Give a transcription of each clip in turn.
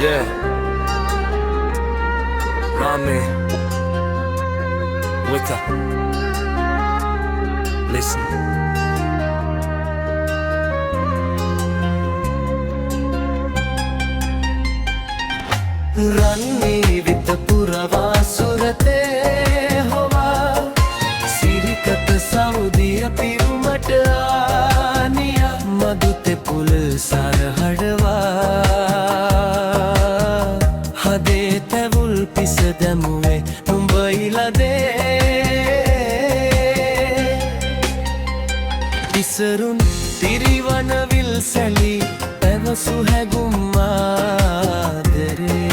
Yeah, Rami, wake up, listen. රන්නේ විත පුරවා සුරතේ හොවා සිරිකත සෞදිය පිරුමට ආනිය මදුතෙ පුල සරහඩවා හදේ තැවුල් පිස දැමුවේ නුඹ ඉලදේ ඉසරුන් තිරිවන විල් සැලි පැවසු හැගුම් ආදරේ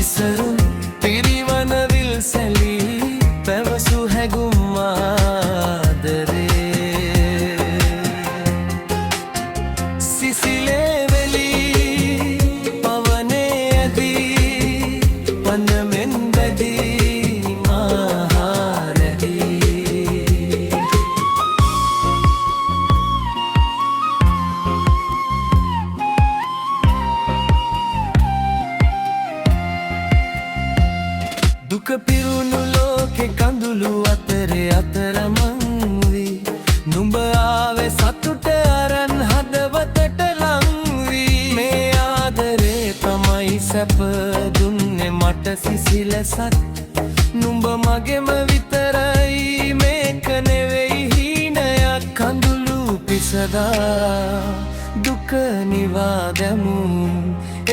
ඉසරුන් තිරිවන විල් සැලි පැවසු හැගුම් ආදරේ සිසිලේ වෙලී පවනේ ඇදී වනමෙන් බැදී මහාරදී දුක පිරුණු ලෝකෙ කඳුළු අතරේ අතරමං වී නුඹ ආවේ සතුට අරන් හදවතට ලං වී මේ ආදරේ තමයි සැප දුන්නේ මට සිසිලසත් නුඹ මගෙම විතරයි මේක නෙවෙයි හීනයක් කඳුළු පිසදා දුක නිවා දැමු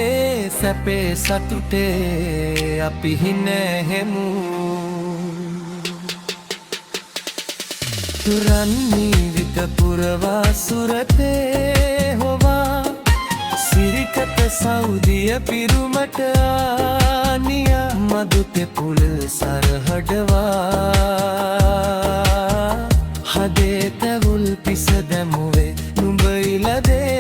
ඒ සැපේ සතුටේ අපි හිනැහෙමු තුරන්නේ විත පුරවා සුරතේ හොවා සිරිකත සෞදිය පිරුමට ආනිය මදුතෙ පුල සරහඩවා හදේ තැවුල් පිස දැමුවේ නුඹ ඉලදේ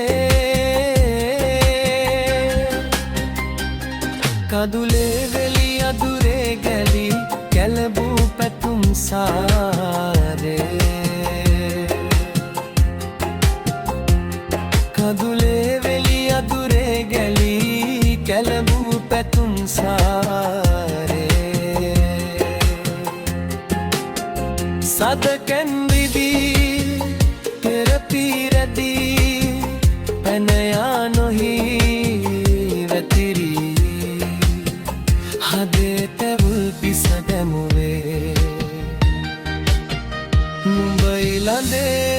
කදුලේ වෙලි අදුරේ ගැලි කැලබූ පැතුම් සාරේ කදුලේ වෙලි අදුරේ ගැලි කැලබූ පැතුම් සාරේ සදකැන් විදී තෙරපී රැදී පැනයා නොහී වැතිරී හදේ තැවුල් පිස දැමුවේ නුඹ ඉලදේ